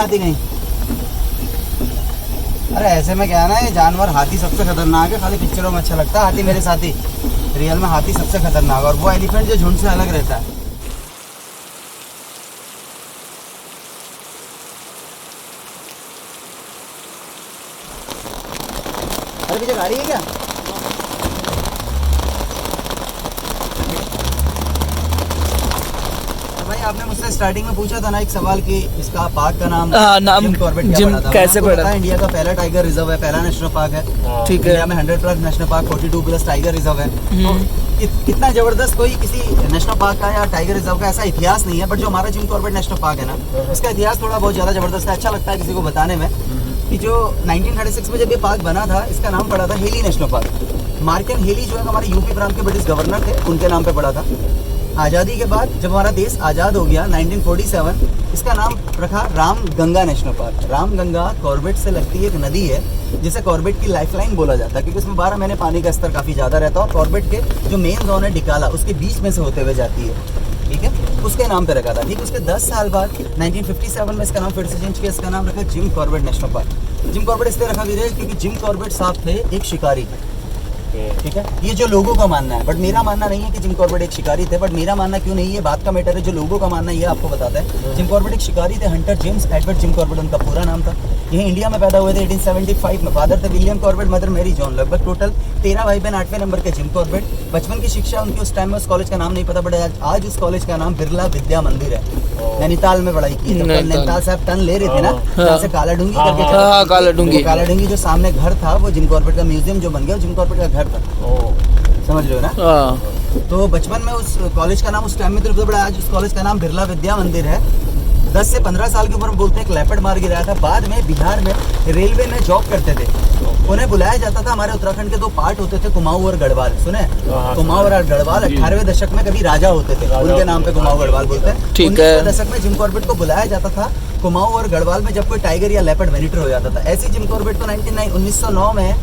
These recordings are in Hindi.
आती नहीं। अरे ऐसे में क्या है ना, ये जानवर हाथी सबसे खतरनाक है। खाली पिक्चरों में अच्छा लगता है हाथी मेरे साथी, रियल में हाथी सबसे खतरनाक, और वो एलिफेंट जो झुंड से अलग रहता है। अरे पीछे गाड़ी है क्या? भाई आपने मुझसे स्टार्टिंग में पूछा था ना एक सवाल कि इसका पार्क का नाम जिम कॉर्बेट जिम कैसे पड़ा? इंडिया का पहला टाइगर रिजर्व है, पहला नेशनल पार्क है। ठीक है। इंडिया में 100+ नेशनल पार्क, 42+ टाइगर रिजर्व है। तो इतना जबरदस्त कोई किसी नेशनल पार्क का या टाइगर रिजर्व का ऐसा इतिहास नहीं है, बट जो हमारा जिम कॉर्बेट नेशनल पार्क है ना, इसका इतिहास थोड़ा बहुत ज्यादा जबरदस्त है। अच्छा लगता है किसी को बताने में कि जो 1936 में जब ये पार्क बना था, इसका नाम पड़ा था heli national park. Markan heli जो है हमारे यूपी प्रांत के ब्रिटिश गवर्नर थे, उनके नाम पे पड़ा था। आज़ादी के बाद जब हमारा देश आज़ाद हो गया 1947, इसका नाम रखा Ramganga national park. Ramganga Corbett से लगती एक नदी है जिसे कॉर्बेट की लाइफलाइन बोला जाता है, क्योंकि उसमें 12 महीने पानी का स्तर काफ़ी ज़्यादा रहता है, और कॉर्बेट के जो मेन जोन है डिकाला, उसके बीच में से होते हुए जाती है। ठीक है, उसके नाम पे रखा था। ठीक, उसके 10 साल बाद 1957 में इसका नाम फिर से चेंज किया, इसका नाम रखा Jim Corbett national park. Jim Corbett इसलिए रखा गया क्योंकि जिम कॉर्बेट साहब थे एक शिकारी। ठीक है, ये जो लोगों का मानना है, बट मेरा मानना नहीं है कि जिम कॉर्बेट एक शिकारी थे। बट मेरा मानना क्यों नहीं है, बात का मैटर है। जो लोगों का मानना है ये आपको बताता है। जिम कॉर्बेट एक शिकारी थे, Hunter James Edward Jim Corbett उनका पूरा नाम था। यही इंडिया में पैदा हुए थे 1875 में। फादर थे William Corbett, mother Mary John. लगभग टोटल 13 भाई बहन, 8वें नंबर के जिम कॉर्बेट। बचपन की शिक्षा उनकी उस टाइम में उस कॉलेज का नाम नहीं पता, बट आज उस कॉलेज का नाम बिरला विद्या मंदिर है। नैनीताल में पढ़ाई की। नैनीताल से आप टर्न ले रहे थे ना, जहाँ से कालाडूंगी करके, कालाडूंगी जो सामने घर था, वो जिम कॉर्बेट का म्यूजियम जो बन गया, जिम कॉर्बेट का घर था। समझ रहे हो ना? तो बचपन में उस कॉलेज का नाम उस टाइम में तो बड़ा, आज उस कॉलेज का नाम बिरला विद्या मंदिर है। 10 से 15 साल की उम्र में बोलते हैं एक लेपर्ड मार गिराया था। बाद में बिहार में रेलवे में जॉब करते थे, उन्हें बुलाया जाता था। हमारे उत्तराखंड के 2 पार्ट होते थे, कुमाऊं और गढ़वाल। सुने? कुमाऊं और गढ़वाल 18वें दशक में कभी राजा होते थे, उनके नाम पे कुमाऊं गढ़वाल बोलते हैं। 19वें दशक में जिम कॉर्बेट को बुलाया जाता था कुमाऊं और गढ़वाल में, जब कोई टाइगर या लेपर्ड वेनिटर हो जाता था। ऐसी जिम कॉर्बेट को 1909 में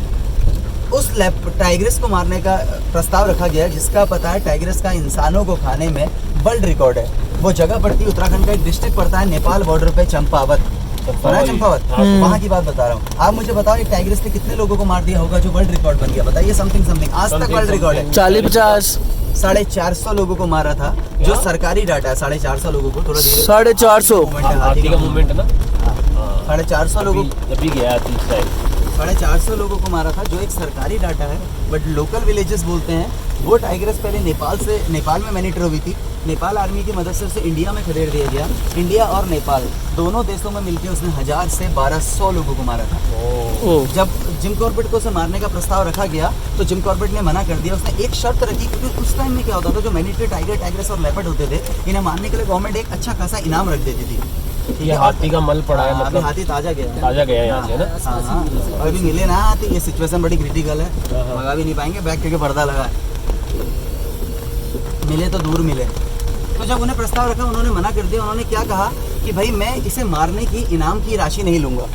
उस टाइग्रेस को मारने का प्रस्ताव रखा गया, जिसका पता है टाइग्रेस का इंसानों को खाने में वर्ल्ड रिकॉर्ड है। वो जगह पड़ती है, उत्तराखंड का एक डिस्ट्रिक्ट पड़ता है नेपाल बॉर्डर पे, चंपावत। चंपावत, वहाँ की बात बता रहा हूँ। आप मुझे बताओ एक टाइग्रेस ने कितने लोगों को मार दिया होगा जो वर्ल्ड रिकॉर्ड बन गया? बताइए। समथिंग आज तक वर्ल्ड रिकॉर्ड है 40-50 450 लोगों को मारा था, जो सरकारी डाटा है। 450 लोगों को, थोड़ा धीरे 450 हाथी का मूवमेंट है ना। 450 लोगों, जब भी गया 450 लोगों को मारा था, जो एक सरकारी डाटा है। बट लोकल विलेजेस बोलते हैं वो टाइग्रेस पहले नेपाल में मैनिटर हुई थी। नेपाल आर्मी की मदद से उसे इंडिया में खदेड़ दिया गया। इंडिया और नेपाल दोनों देशों में मिलकर उसने 1000 से 1200 लोगों को मारा था। जब जिम कॉर्बेट को उसे मारने का प्रस्ताव रखा गया तो जिम कॉर्बेट ने मना कर दिया। उसने एक शर्त रखी, क्योंकि उस टाइम में क्या होता था, जो मैनिटरी टाइगर, टाइग्रेस और लेपर्ड होते थे, इन्हें मारने के लिए गवर्नमेंट एक अच्छा खासा इनाम रख देती थी। ये हाथी का मल पड़ा है, मतलब हाथी ताजा गया यहाँ से ना। हाँ, अभी मिले ना हाथी, ये सिचुएशन बड़ी क्रिटिकल है, मंगा भी नहीं पाएंगे, बैग करके पर्दा लगा है। मिले तो दूर मिले। तो जब उन्हें प्रस्ताव रखा, उन्होंने मना कर दिया। उन्होंने क्या कहा कि भाई मैं इसे मारने की इनाम की राशि नहीं लूंगा।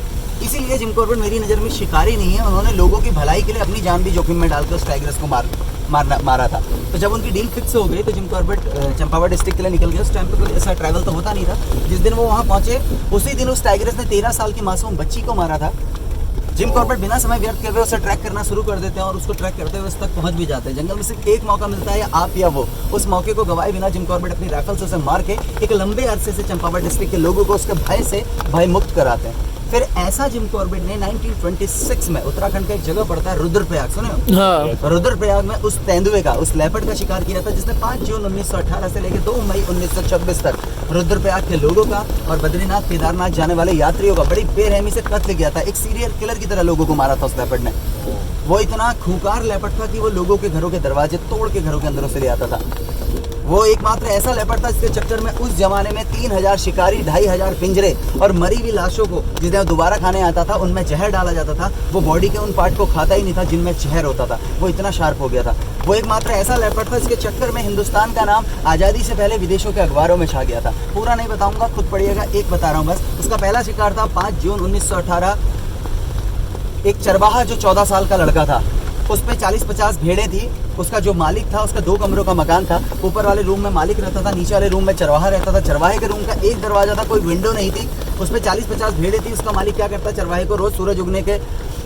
इसीलिए जिम कॉर्बेट मेरी नज़र में शिकारी नहीं है। उन्होंने लोगों की भलाई के लिए अपनी जान भी जोखिम में डालकर उस टाइग्रेस को मारा था। तो जब उनकी डील फिक्स हो गई तो जिम कॉर्बेट चंपावत डिस्ट्रिक्ट के लिए निकल गया। उस टाइम पे कोई ऐसा ट्रैवल तो होता नहीं था। जिस दिन वो वहाँ पहुंचे, उसी दिन उस टाइग्रेस ने 13 साल की मासूम बच्ची को मारा था। जिम कॉर्बेट बिना समय व्यर्थ किए हुए उसे ट्रैक करना शुरू कर देते हैं, और उसको ट्रैक करते हुए उस तक पहुंच भी जाते हैं। जंगल में सिर्फ एक मौका मिलता है, आप या वो। उस मौके को गवाए बिना जिम कॉर्बेट अपनी राइफल से उसे मार के एक लंबे अरसे से चंपावत डिस्ट्रिक्ट के लोगों को उसके भय से भय मुक्त कराते हैं। फिर ऐसा जिम कॉर्बेट ने 1926 में उत्तराखंड का एक जगह पड़ता है रुद्रप्रयाग, सुने हो? हाँ। रुद्रप्रयाग में उस तेंदुए का, उस लेपर्ड का शिकार किया था, जिसने 5 जून 1918 से लेकर 2 मई 1926 तक रुद्रप्रयाग के लोगों का और बद्रीनाथ केदारनाथ जाने वाले यात्रियों का बड़ी बेरहमी से कत्ल किया था। एक सीरियल किलर की तरह लोगों को मारा था उस लेपर्ड ने। वो इतना खूंखार लेपर्ड था कि वो लोगों के घरों के दरवाजे तोड़ के घरों के अंदर से ले आता था। वो एकमात्र ऐसा लेपर्ड था जिसके चक्कर में उस जमाने में 3000 शिकारी, 2500 पिंजरे और मरी हुई लाशों को जिन्हें दोबारा खाने आता था, उनमें जहर डाला जाता था। वो बॉडी के उन पार्ट को खाता ही नहीं था जिनमें जहर होता था। वो इतना शार्प हो गया था। वो एकमात्र ऐसा लेपर्ड था जिसके चक्कर में हिंदुस्तान का नाम आज़ादी से पहले विदेशों के अखबारों में छा गया था। पूरा नहीं बताऊंगा, खुद पढ़िएगा, एक बता रहा हूँ बस। उसका पहला शिकार था 5 जून 1918। एक चरवाहा जो 14 साल का लड़का था, उस पे 40-50 भेड़ें थी। उसका जो मालिक था, उसका 2 कमरों का मकान था। ऊपर वाले रूम में मालिक रहता था, नीचे वाले रूम में चरवाहा रहता था। चरवाहे के रूम का एक दरवाजा था, कोई विंडो नहीं थी। उस पे 40-50 भेड़ें थी। उसका मालिक क्या करता, चरवाहे को रोज सूरज उगने के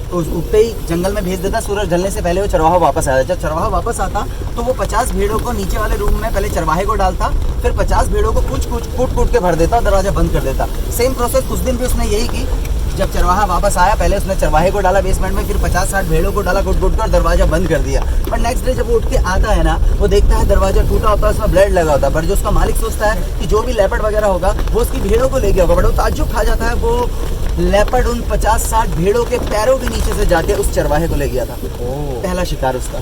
उगते ही जंगल में भेज देता, सूरज ढलने से पहले वो चरवाहा वापस आया। जब चरवाहा वापस आता तो वो 50 भेड़ों को नीचे वाले रूम में पहले चरवाहे को डालता, फिर 50 भेड़ों को कुछ कूट के भर देता, दरवाजा बंद कर देता। सेम प्रोसेस उस दिन भी उसने यही की। जब चरवाहा वापस आया, पहले उसने चरवाहे को डाला बेसमेंट में, फिर 50-60 भेड़ों को डाला कूट के और दरवाजा बंद कर दिया। पर नेक्स्ट डे जब वो उठ के आता है ना, वो देखता है दरवाजा टूटा होता है, उसमें ब्लड लगा होता है। पर जो उसका मालिक सोचता है कि जो भी लेपर्ड वगैरह होगा वो उसकी भेड़ों को ले गया होगा। बट वो ताज्जुब खा जाता है, वो लेपर्ड उन 50-60 भेड़ों के पैरों के नीचे से जाके उस चरवाहे को ले गया था। पहला शिकार उसका,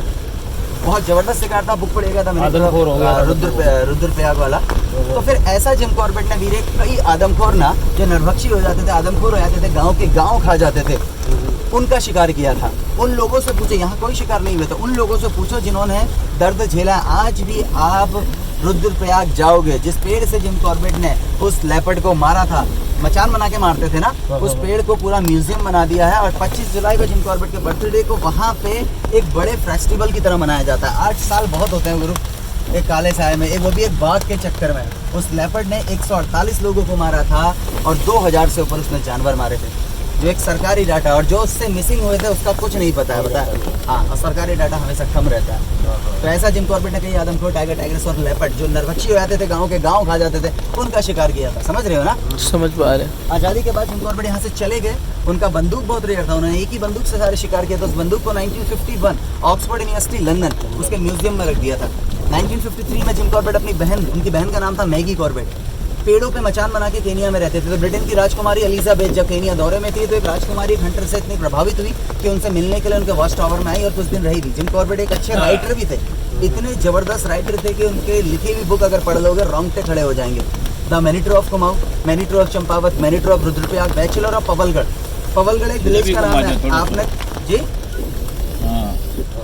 बहुत जबरदस्त शिकार था। बुक पढ़ेगा था मैंने, आदमखोर हो गया, रुद्रप्रयाग वाला। तो फिर ऐसा जिम कॉर्बेट ने वीरे कई आदमखोर ना, जो नरभक्षी हो जाते थे, आदमखोर हो जाते थे, गांव के गांव खा जाते थे, उनका शिकार किया था। उन लोगों से पूछो, यहाँ कोई शिकार नहीं हुए, तो उन लोगों से पूछो जिन्होंने दर्द झेला। आज भी आप रुद्रप्रयाग जाओगे, जिस पेड़ से जिम कॉर्बेट ने उस लेपर्ड को मारा था, मचान बना के मारते थे ना, उस पेड़ को पूरा म्यूजियम बना दिया है। और 25 जुलाई को जिम कॉर्बेट के बर्थडे को वहाँ पे एक बड़े फेस्टिवल की तरह मनाया जाता है। 8 साल बहुत होते हैं गुरु एक काले साए में, वो भी एक बाघ के चक्कर में। उस लेपर्ड ने 148 लोगों को मारा था और 2000 से ऊपर उसने जानवर मारे थे, जो एक सरकारी डाटा। और जो उससे मिसिंग हुए थे उसका कुछ नहीं पता है, पता है। हाँ, और सरकारी डाटा हमेशा कम रहता है। तो ऐसा जिम कॉर्बेट ने कई आदमखोर, टाइगर, टाइगर्स और लेपर्ड जो नरभक्षी हो जाते थे, गांव के गांव खा जाते थे, उनका शिकार किया था। समझ रहे हो ना? समझ पा रहे हैं। आज़ादी के बाद जिम कॉर्बेट यहाँ से चले गए। उनका बंदूक बहुत रेयर था, उन्होंने एक ही बंदूक से सारे शिकार किया था। उस बंदूक को 1951 ऑक्सफोर्ड यूनिवर्सिटी लंदन उसके म्यूजियम में रख दिया था। 1953 में जिम कॉर्बेट अपनी बहन, उनकी बहन का नाम था मैगी कॉर्बेट, पेड़ों पे मचान बना के केनिया में रहते थे। तो ब्रिटेन की राजकुमारी एलिजाबेथ जब केनिया दौरे में थी, तो एक राजकुमारी एक हंटर से इतनी प्रभावित हुई कि उनसे मिलने के लिए उनके वॉच टावर में आई और कुछ दिन रही थी। जिम कॉर्बेट एक अच्छे राइटर भी थे, इतने जबरदस्त राइटर थे कि उनके लिखी हुई बुक अगर पढ़ लोगे रोंगटे खड़े हो जाएंगे। The man-eater of Kumaon, man-eater of Champawat, man-eater of Rudraprayag, bachelor of Pawalgarh. Pawalgarh एक विलेज का नाम है, आपने जी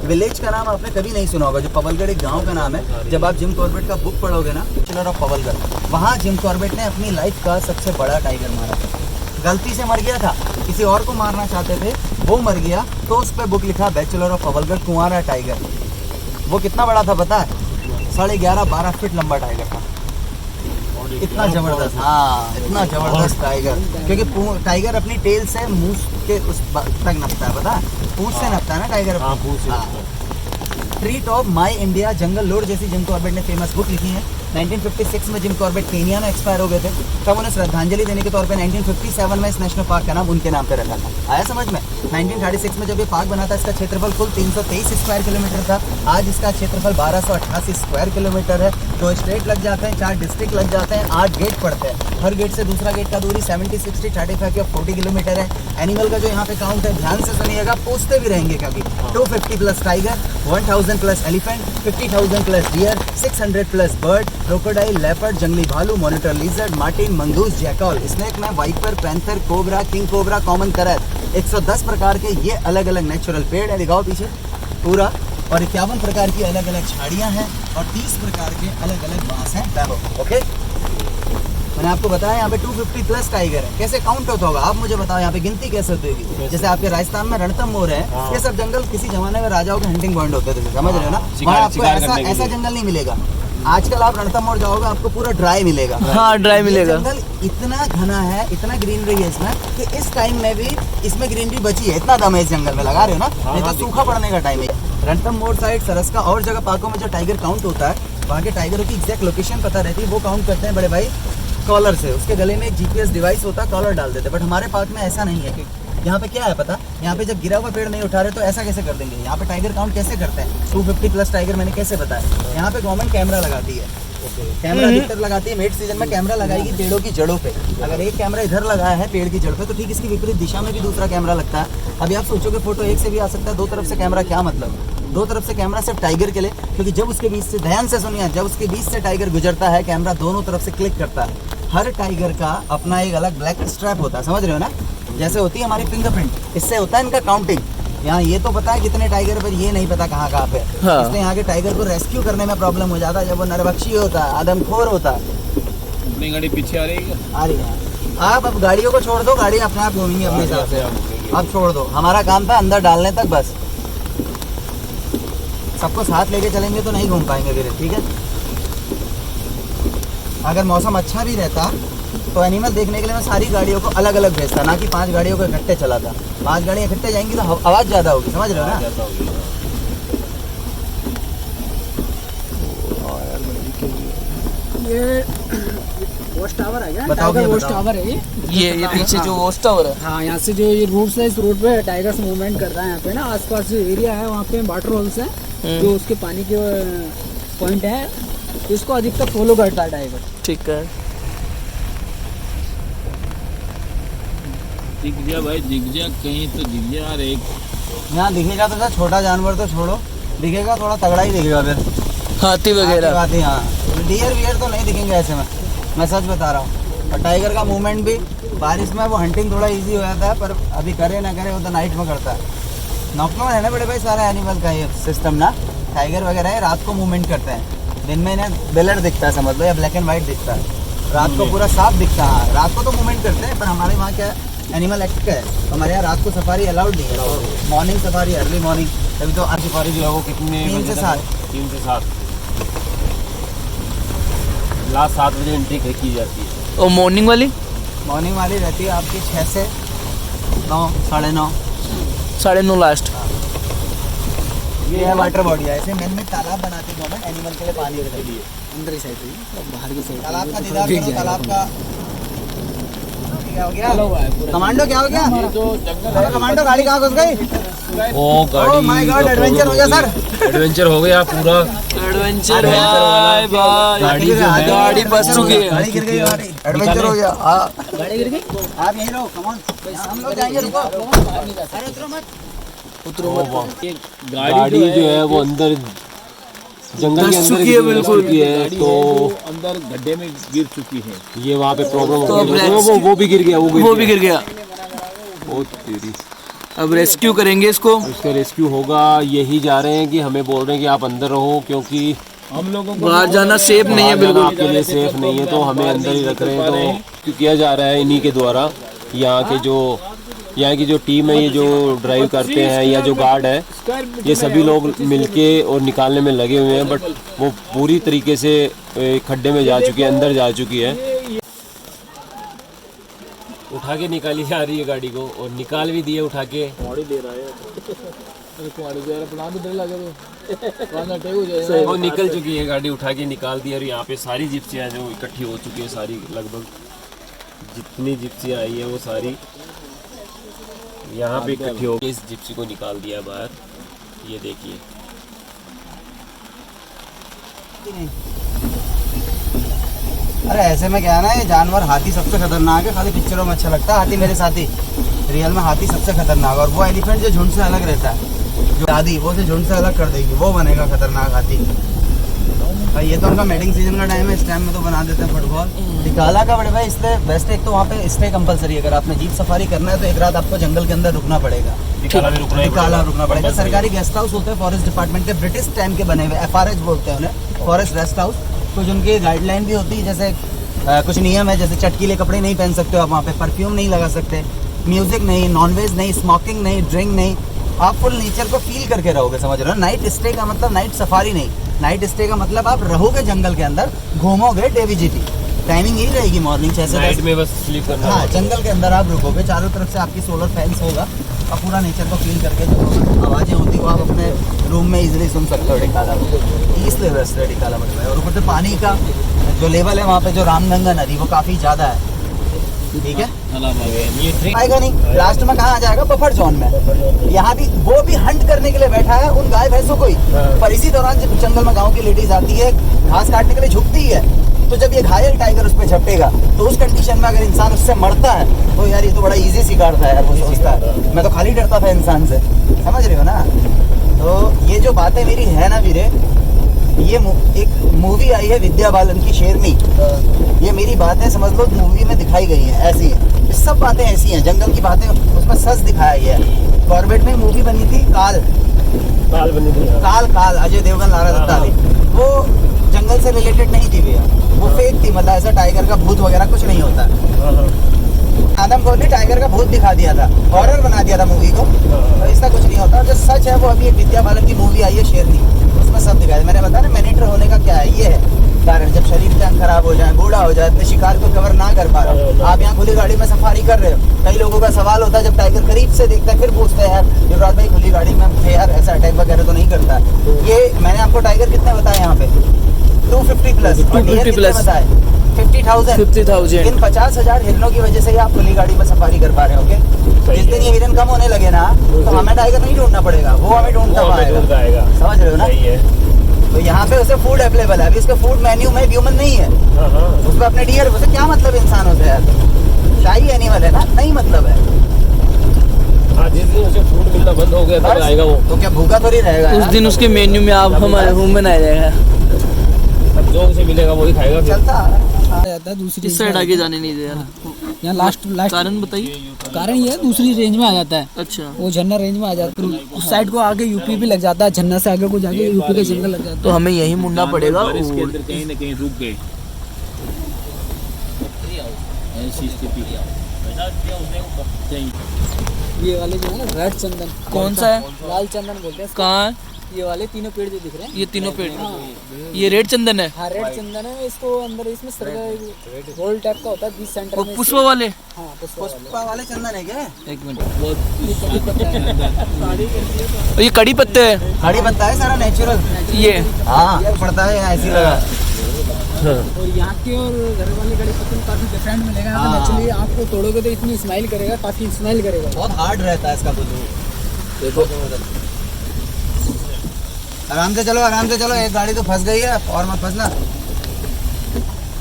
विलेज का नाम आपने कभी नहीं सुना होगा। जो पवलगढ़ एक गांव का नाम है। जब आप जिम कॉर्बेट का बुक पढ़ोगे ना, बैचलर ऑफ पवलगढ़, वहाँ जिम कॉर्बेट ने अपनी लाइफ का सबसे बड़ा टाइगर मारा था। गलती से मर गया था, किसी और को मारना चाहते थे, वो मर गया, तो उस पर बुक लिखा bachelor of Pawalgarh, Kunwara tiger. वो कितना बड़ा था पता है? 11.5-12 फीट लंबा टाइगर था। इतना जबरदस्त, हाँ, इतना जबरदस्त टाइगर। क्योंकि टाइगर अपनी टेल से मुंह के उस तक नपता है, पता है? पूंछ से नपता है ना tiger. Treat of my India, jungle Lord जैसी जिम कॉर्बेट ने फेमस बुक लिखी है। 1956 में जिम कॉर्बेट केनिया में एक्सपायर हो गए थे, तब उन्हें श्रद्धांजलि देने के तौर पे 1957 में इस नेशनल पार्क का नाम उनके नाम पे रखा था। आया समझ में? 1936 में जब ये पार्क बना था, इसका क्षेत्रफल कुल 323 स्क्वायर किलोमीटर था। आज इसका क्षेत्रफल 1288 स्क्वायर किलोमीटर है। 2 स्टेट लग जाते हैं, 4 डिस्ट्रिक्ट लग जाते हैं, 8 गेट पड़ते हैं। हर गेट से दूसरा गेट का दूरी 70, 60, 35 या 40 किलोमीटर है। एनिमल का जो यहाँ पे काउंट है, ध्यान से सुनिएगा, पूछते भी रहेंगे कभी। 250 plus tiger, 1000 plus elephant, 50,000 plus deer, 600 plus bird, crocodile, leopard, जंगली भालू, monitor lizard, marten, mongoose, jackal, snake में viper, panther, cobra, king cobra, common krait. 110 प्रकार के ये अलग अलग नेचुरल पेड़ है, दिखाओ पीछे पूरा। और 51 प्रकार की अलग अलग झाड़ियाँ हैं और 30 प्रकार के अलग अलग बांस हैं, बैम्बू। ओके, मैंने आपको बताया यहाँ पे 250 प्लस टाइगर है। कैसे काउंट होता होगा आप मुझे बताओ, यहाँ पे गिनती कैसे होगी? जैसे आपके राजस्थान में रणथंभौर है, ये सब जंगल किसी जमाने में राजाओं के हंटिंग पॉइंट होते थे, समझ रहे हो ना? वहाँ आपको ऐसा जंगल नहीं मिलेगा। आजकल आप रणथंभौर जाओगे, आपको पूरा ड्राई मिलेगा। हाँ, ड्राई मिलेगा। जंगल इतना घना है, इतना ग्रीनरी है इसमें कि इस टाइम में भी इसमें ग्रीनरी बची है। इतना दम है इस जंगल में, लगा रहे हो ना? नहीं तो सूखा पड़ने का टाइम है। रणथंभौर साइड, सरस्का और जगह पार्कों में जो टाइगर काउंट होता है, वहाँ के टाइगरों की एग्जैक्ट लोकेशन पता रहती है। वो काउंट करते हैं बड़े भाई कॉलर से। उसके गले में एक जीपीएस डिवाइस होता है, कॉलर डाल देते हैं। बट हमारे पार्क में ऐसा नहीं है। कि यहाँ पे क्या है पता? यहाँ पे जब गिरा हुआ पेड़ नहीं उठा रहे तो ऐसा कैसे कर देंगे? यहाँ पे टाइगर काउंट कैसे करते हैं? 250 प्लस टाइगर मैंने कैसे बताया? यहाँ पे गवर्नमेंट कैमरा लगाती है, कैमरा अधिकतर लगाती है। मेट सीजन में कैमरा लगाएगी पेड़ों की जड़ों पे। अगर एक कैमरा इधर लगाया है पेड़ की जड़ पे, तो ठीक इसकी विपरीत दिशा में भी दूसरा कैमरा लगता है। अभी आप सोचोगे फोटो एक से भी आ सकता है, 2 तरफ से कैमरा, क्या मतलब? 2 तरफ से कैमरा सिर्फ टाइगर के लिए, क्योंकि जब उसके बीच से, ध्यान से सुनिए, जब उसके बीच से टाइगर गुजरता है, कैमरा दोनों तरफ से क्लिक करता है। हर टाइगर का अपना एक अलग ब्लैक स्ट्रैप होता है, समझ रहे हो ना? जैसे होती है हमारी फिंगरप्रिंट, इससे होता है इनका काउंटिंग। यहाँ ये तो पता है कितने टाइगर, पर ये नहीं पता कहाँ पे। हाँ। इसलिए यहाँ के टाइगर को रेस्क्यू करने में प्रॉब्लम हो जाता है जब वो नरभक्षी होता है, आदमखोर होता है। अपनी गाड़ी पीछे आ रही है, आ रही है। आप अब गाड़ियों को छोड़ दो, गाड़ी अपने आप घूमेंगी अपने हिसाब से। अब छोड़ दो, हमारा काम था अंदर डालने तक बस। सबको साथ लेके चलेंगे तो नहीं घूम पाएंगे वीरे, ठीक है। अगर मौसम अच्छा भी रहता तो एनिमल देखने के लिए मैं सारी गाड़ियों को अलग अलग भेजता, ना कि 5 गाड़ियों को इकट्ठे चलाता। 5 गाड़ियाँ इकट्ठे जाएंगी तो आवाज़ ज़्यादा होगी, समझ रहे हो ना। ज्यादा होगी। ये वॉच टावर है क्या? बताओ भैया, वॉच बताओ। टावर है ये पीछे जो वॉच टावर है। हाँ, यहाँ से जो ये रूट है, इस रूट पे टाइगर्स मूवमेंट करता है। यहाँ पे ना आसपास जो एरिया है वहाँ पे वाटर होल्स हैं जो उसके पानी के पॉइंट है, तो इसको अधिकतर फॉलो करता है टाइगर। ठीक है। दिख जा भाई, दिख जा कहीं तो दिख जा यार। एक यहाँ दिखेगा तो सर छोटा जानवर तो छोड़ो, दिखेगा थोड़ा तगड़ा ही दिखेगा फिर, हाथी वगैरह। हाथी। हाँ, डियर वियर तो नहीं दिखेंगे ऐसे में, मैं सच बता रहा हूँ। और टाइगर का मूवमेंट भी बारिश में वो हंटिंग थोड़ा इजी हो जाता है, पर अभी करे ना करे वो तो नाइट में करता है। नॉकडाउन है ना बड़े भाई, सारे एनिमल का ये सिस्टम ना। टाइगर वगैरह है रात को मूवमेंट करते हैं, दिन में इन्हें बेलर दिखता है समझ लो, या ब्लैक एंड वाइट दिखता है। रात को पूरा साफ दिखता है। हाँ, रात को तो मूवमेंट करते हैं, पर हमारे वहाँ क्या है, एनिमल एक्ट का है, हमारे यहाँ रात को सफारी अलाउड नहीं है। मॉर्निंग सफारी, अर्ली मॉर्निंग, तभी तो आज सफारी जो है वो कितने 3 से 7। 3 से 7 लास्ट 7 बजे एंट्री की जाती है। और मॉर्निंग वाली मॉर्निंग वाली रहती है आपकी 6 से 9, 9:30। 9:30 लास्ट। ये है वाटर बॉडी है, ऐसे मैन में तालाब बनाते गवर्नमेंट एनिमल के लिए पानी के लिए। अंदर की साइड है, बाहर की साइड तालाब का दीदार करो, तालाब का क्या हो गया? हुआ है पूरा। कमांडो क्या हो गया? जो जंगल अरे कमांडो गाड़ी कहाँ घुस गई? ओ ओह माय गॉड, एडवेंचर हो गया सर। एडवेंचर हो गया पूरा। एडवेंचर भाई भाई। गाड़ी जो है, गाड़ी बस चुकी है। गाड़ी गिर गई हमारी, एडवेंचर हो गया। गाड़ी गिर गई। आप यहीं रहो, कम ऑन, हम लोग जाएंगे, रुको। अरे उतरो मत। ये गाड़ी जो है वो अंदर जंगल के अंदर चुकी है, बिल्कुल। चुकी है, तो अंदर गड्ढे में गिर चुकी है। ये वहाँ पे प्रॉब्लम तो हो अब गई। रेस्क्यू- वो भी गिर गया, वो भी गिर गया। ओ तेरी। अब रेस्क्यू करेंगे इसको। उसका रेस्क्यू होगा। यही जा रहे हैं कि हमें बोल रहे हैं कि आप अंदर रहो, क्योंकि हम लोगों को बाहर जाना सेफ नहीं है बिल्कुल। आपके लिए सेफ नहीं है, तो हमें अंदर ही रख रहे हैं। तो रेस्क्यू किया जा रहा है इन्हीं के द्वारा। यहाँ की जो टीम है, ये जो ड्राइव करते हैं या जो गार्ड है, ये सभी लोग मिलके और निकालने में लगे हुए हैं। बट वो पूरी तरीके से खड्डे में जा चुकी है, अंदर जा चुकी है। उठा के निकाली जा रही है गाड़ी को, और निकाल भी दिए उठा के। वो निकल चुकी है गाड़ी, उठा के निकाल दी। और यहाँ पे सारी जिप्सियाँ जो इकट्ठी हो चुकी है, सारी लगभग जितनी जिप्सियाँ आई है वो सारी यहाँ पे इकट्ठी हो गई। इस जिप्सी को निकाल दिया बाहर, ये देखिए। अरे ऐसे में क्या है ना, ये जानवर, हाथी सबसे खतरनाक है। खाली पिक्चरों में अच्छा लगता है हाथी मेरे साथी, रियल में हाथी सबसे खतरनाक। और वो एलिफेंट जो झुंड से अलग रहता है, जो दादी वो से झुंड से अलग कर देगी, वो बनेगा खतरनाक हाथी। भाई ये तो उनका मेटिंग सीजन का टाइम है, इस टाइम में तो बना देते हैं फुटबॉल। टिकाला का बड़े भाई इसलिए बेस्ट, एक तो वहाँ पे स्टे कंपलसरी है। अगर आपने जीप सफारी करना है तो एक रात आपको जंगल के अंदर रुकना पड़ेगा। टिकाला रुकना पड़ेगा। सरकारी गेस्ट हाउस होते हैं फॉरेस्ट डिपार्टमेंट के, ब्रिटिश टाइम के बने हुए, FRH बोलते हैं उन्हें, फॉरेस्ट रेस्ट हाउस। कुछ उनकी गाइडलाइन भी होती है, जैसे कुछ नियम है, जैसे चटकीले कपड़े नहीं पहन सकते हो आप वहाँ पे, परफ्यूम नहीं लगा सकते, म्यूजिक नहीं, नॉनवेज नहीं, स्मोकिंग नहीं, ड्रिंक नहीं। आप फुल नेचर को फील करके रहोगे, समझ रहे हो। नाइट स्टे का मतलब नाइट सफारी नहीं, नाइट स्टे का मतलब आप रहोगे जंगल के अंदर, घूमोगे। DVGT टाइमिंग यही रहेगी, मॉर्निंग 6 से 10। नाइट में बस स्लीप करना। हाँ, जंगल के अंदर आप रुकोगे, चारों तरफ से आपकी सोलर फैंस होगा, और पूरा नेचर को फील करके जो आवाज़ें होती है वो आप अपने रूम में इजीली सुन सकते हो। टिकाला इसलिए बेस्ट है टिकाला मतलब। और ऊपर से पानी का जो लेवल है वहाँ पे, जो रामगंगा नदी, वो काफ़ी ज़्यादा है, ठीक है। आएगा नहीं, लास्ट में कहाँ आ जाएगा, बफर जोन में। यहाँ भी वो भी हंट करने के लिए बैठा है उन गाय भैंसों को ही। पर इसी दौरान जब जंगल में गाँव की लेडीज आती है, घास काटने के लिए झुकती है, तो जब ये घायल टाइगर उस पर झपटेगा, तो उस कंडीशन में अगर इंसान उससे मरता है तो यार ये तो बड़ा इजी शिकार था यार, वो सोचता है। मैं तो खाली डरता था इंसान से, समझ रहे हो ना। तो ये जो बातें मेरी है ना वीरे, ये एक मूवी आई है विद्या बालन की, शेरनी। ये मेरी बातें समझ लो मूवी में दिखाई गई हैं, ऐसी है। ये सब बातें ऐसी हैं, जंगल की बातें, उसमें सच दिखाया गया है। कॉर्बेट में मूवी बनी थी काल बनी थी। काल अजय देवगन, लारा दत्ता वाली। वो जंगल से रिलेटेड नहीं थी भैया, वो फेक थी। मतलब ऐसा टाइगर का भूत वगैरह कुछ नहीं होता। आदम को ने टाइगर का भूत दिखा दिया था, हॉरर बना दिया था मूवी को, तो इसका कुछ नहीं होता। जो सच है वो अभी एक विद्या बालन की मूवी आई है शेरनी, उसमें सब दिखाया। मैंने बताया ना मैनेटर होने का क्या है, ये है कारण। जब शरीर के अंग खराब हो जाए, बूढ़ा हो जाए, अपने शिकार को कवर ना कर पा रहा हो, आप यहाँ खुली गाड़ी में सफारी कर रहे हो। कई लोगों का सवाल होता है जब टाइगर करीब से देखता है फिर पूछते हैं यार युवराज भाई खुली गाड़ी में मुझे यार ऐसा अटैक वगैरह तो नहीं करता है। ये मैंने आपको टाइगर कितने बताए यहाँ पे 250 प्लस, 250 प्लस बताए 50,000। 50,000 इन 50,000 हिरणों की वजह से ही आप खुली गाड़ी में सफारी कर पा रहे हो। ओके, जिस दिन ये हिरन कम होने लगे ना तो हमें टाइगर नहीं ढूंढना पड़ेगा, वो हमें ढूंढता पाएगा। समझ रहे हो ना? सही है। तो यहाँ पे उसे फूड अवेलेबल है, अभी उसके फूड मेन्यू में ह्यूमन नहीं है, उसको अपने डियर, उसे क्या मतलब इंसानों से यार, शाही एनिमल है ना, नहीं मतलब है। हाँ, जिस दिन उसे फूड मिलना बंद हो गया तब आएगा वो। तो क्या भूखा थोड़ी रहेगा उस यार? दिन उसके मेन्यू में आप हमारे रूम बनाया जाएगा। अब जो उसे मिलेगा वही खाएगा फिर। चलता आ जाता है दूसरी इस साइड आगे जाने नहीं दे यार। यहाँ लास्ट कारण बताइए। कारण ये है दूसरी रेंज में आ जाता है, अच्छा, वो झन्ना रेंज में आ जाता है। उस साइड को आगे यूपी भी लग जाता है, झन्ना से आगे को जाके यूपी का जंगल लग जाता तो हमें यही मुड़ना पड़ेगा। इसके अंदर कहीं ना कहीं रुक गए। ऐसी स्थिति है। ये वाले जो है ना रेड चंदन, कौन सा है? लाल चंदन बोलते हैं इसको। कहाँ है? ये वाले तीनों पेड़ जो दिख रहे हैं ये तीनों पेड़, ये रेड चंदन है। हाँ रेड चंदन है। इसको अंदर इसमें गोल टाइप का होता है 20 सेंटर वो में। पुष्पा वाले। हाँ पुष्पा वाले। पुष्पा वाले चंदन है क्या? एक मिनट, ये कड़ी पत्ता है। ये कड़ी पत्ते है। हरी पत्ता है सारा नेचुरल। ये हाँ पड़ता है ऐसी लगा। और यहाँ के और घर वाले कड़ी पत्ते में काफी डिफरेंट मिलेगा। हाँ। एक्चुअली आपको तोड़ोगे तो इतनी स्माइल करेगा, काफी स्माइल करेगा। बहुत हार्ड रहता है इसका खुशबू। देखो, आराम से चलो, आराम से चलो, एक गाड़ी तो फंस गई है और मत फंसना।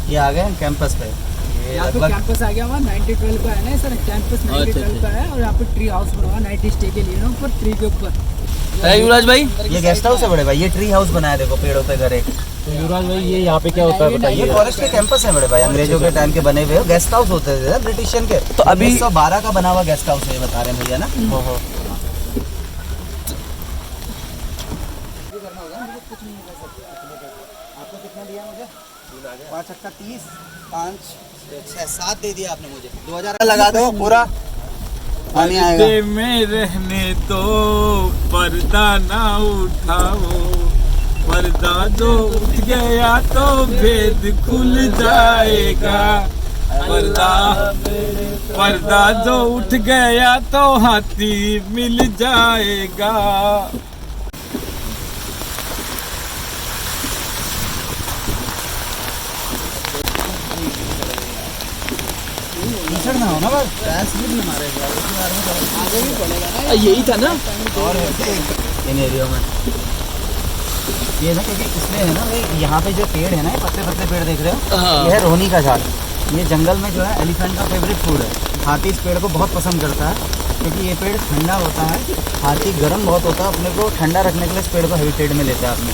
ये आ गए कैंपस पे। ये यहाँ पे लगभग कैंपस आ गया हुआ 90-12 का है ना सर, कैंपस 90-12 का है। और यहाँ पे ट्री हाउस बना हुआ नाइट स्टे के लिए ना, ऊपर ट्री के ऊपर। है युवराज भाई। ये गेस्ट हाउस है बड़े भाई, ये ट्री हाउस बनाया देखो पेड़ों पे घर एक। तो युवराज भाई ये यहाँ पे क्या होता है ये बताइए। फॉरेस्ट के कैंपस है बड़े भाई, अंग्रेजों के टाइम के बने हुए गेस्ट हाउस होते थे ब्रिटिशियन के। तो अभी 1912 का बना हुआ गेस्ट हाउस है, ये बता रहे हैं भैया ना। आपको कितना दिया मुझे? 5 छक्का 30, 5 6 7 दे दिया आपने मुझे। 2000 लगा दो पूरा, पानी आएगा। में रहने तो पर्दा ना उठाओ, पर्दा जो उठ गया तो भेद खुल जाएगा। पर्दा जो उठ गया तो हाथी मिल जाएगा। कीचड़ ना हो ना बस, टायर स्लिप नहीं मारेगा। आगे भी पड़ेगा ना। यही था ना। और इन एरिया में ये ना, क्योंकि इसमें है ना भाई, यहाँ पे जो पेड़ है ना, ये पत्ते पत्ते पेड़ देख रहे हो, हाँ। ये है रोहनी का झाड़। ये जंगल में जो है एलिफेंट का फेवरेट फूड है। हाथी इस पेड़ को बहुत पसंद करता है क्योंकि ये पेड़ ठंडा होता है। हाथी गर्म बहुत होता है, अपने को ठंडा रखने के लिए इस पेड़ को हेबिटेट में लेता है अपने।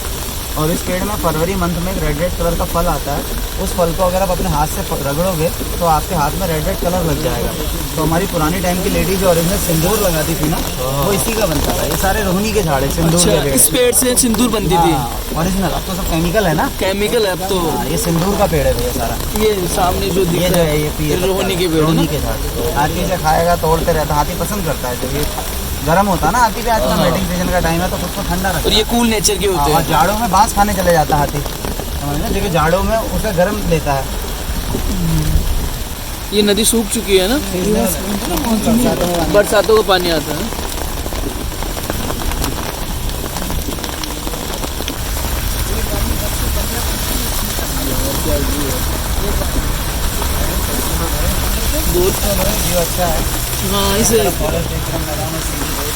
और इस पेड़ में फरवरी मंथ में एक रेड कलर का फल आता है। उस फल को अगर आप अपने हाथ से रगड़ोगे तो आपके हाथ में रेड कलर लग जाएगा। तो हमारी पुरानी टाइम की लेडी जो ओरिजिनल सिंदूर लगाती थी ना, वो इसी का बनता था। ये सारे रोहनी के झाड़ है, सिंदूर अच्छा, के पेड़। इस पेड़ से सिंदूर बनती थी। ओरिजिनल, अब तो सब केमिकल है ना। केमिकल है अब तो। हाँ, ये सिंदूर का पेड़ है भैया सारा। ये सामने जो दिख ये जो रहा है ये रोहनी के पेड़ है रोहनी ना? के झाड़। हाथी से खाएगा, तोड़ते रहता। हाथी पसंद करता है जब ये गर्म होता है ना। हाथी पे आजकल मेटिंग सीजन का टाइम है तो खुद को ठंडा रखता और है। ये कूल नेचर के होते और हैं। जाड़ों में बांस खाने चले जाता है हाथी, समझ ना, क्योंकि जाड़ों में उसे गर्म देता है। ये नदी सूख चुकी है ना, बरसातों का पानी आता है। व्यू अच्छा है। हाँ, इसे फॉरेस्ट एकदम मैदान है, सीधी रोड।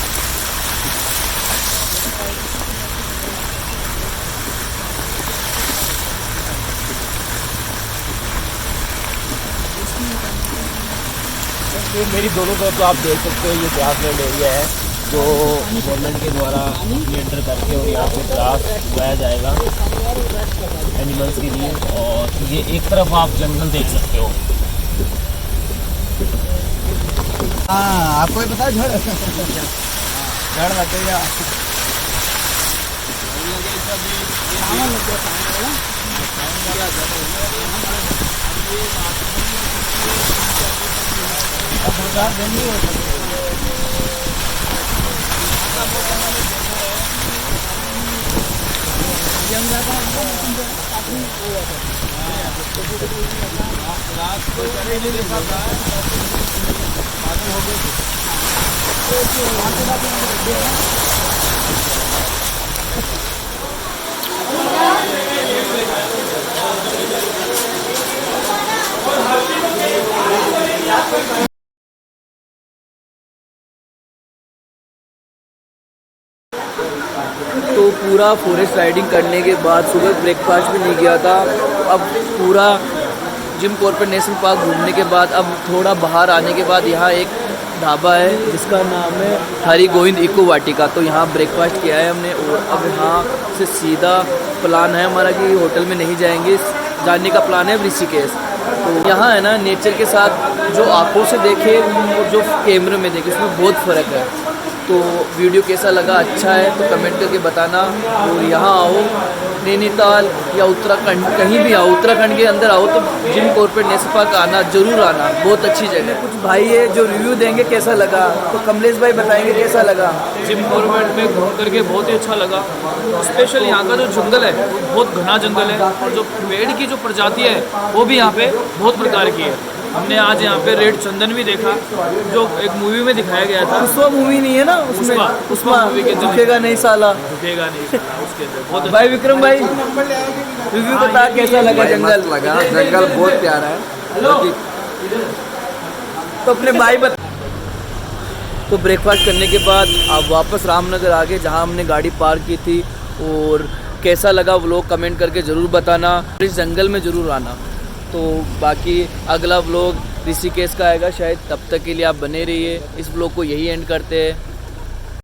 तो मेरी दोनों तरफ तो आप देख सकते हो ये ग्रासलैंड एरिया है जो गवर्नमेंट के द्वारा एंटर करके और यहाँ पे ग्रास उगाया जाएगा एनिमल्स के लिए। और ये एक तरफ आप जंगल देख सकते हो। हाँ, आपको ही पता है झड़ झड़ लगेगा। तो पूरा फॉरेस्ट राइडिंग करने के बाद सुबह ब्रेकफास्ट भी नहीं किया था। अब पूरा जिम कॉर्बेट नेशनल पार्क घूमने के बाद अब थोड़ा बाहर आने के बाद यहाँ एक ढाबा है जिसका नाम है हरि गोविंद इको वाटिका। तो यहाँ ब्रेकफास्ट किया है हमने और अब यहाँ से सीधा प्लान है हमारा कि होटल में नहीं जाएंगे, जाने का प्लान है ऋषिकेश। तो यहाँ है ना नेचर के साथ जो आंखों से देखे और जो कैमरे में देखे उसमें बहुत फ़र्क है। तो वीडियो कैसा लगा, अच्छा है तो कमेंट करके बताना। और यहाँ आओ नैनीताल या उत्तराखंड कहीं भी आओ, उत्तराखंड के अंदर आओ तो जिम कॉर्बेट नेशनल पार्क आना, ज़रूर आना, बहुत अच्छी जगह। कुछ भाई है जो रिव्यू देंगे कैसा लगा, तो कमलेश भाई बताएंगे कैसा लगा। जिम कॉर्बेट में घूम करके बहुत ही अच्छा लगा। स्पेशल यहाँ का जो जंगल है बहुत घना जंगल है और जो पेड़ की जो प्रजाति है वो भी यहाँ पे बहुत प्रकार की है। हमने आज यहाँ पे रेड चंदन भी देखा जो एक मूवी में दिखाया गया था। पुष्पा मूवी नहीं है ना उसमें, पुष्पा मूवी के अंदर झुकेगा नहीं साला, झुकेगा नहीं उसके अंदर बहुत भाई विक्रम भाई रिव्यू बता कैसा लगा। जंगल लगा, जंगल बहुत प्यारा है। तो अपने भाई बता। तो ब्रेकफास्ट करने के बाद आप वापस रामनगर आ गए जहाँ हमने गाड़ी पार्क की थी। और कैसा लगा व्लॉग कमेंट करके ज़रूर बताना, इस जंगल में ज़रूर आना। तो बाकी अगला व्लॉग ऋषिकेश का आएगा शायद, तब तक के लिए आप बने रहिए। इस व्लॉग को यही एंड करते हैं।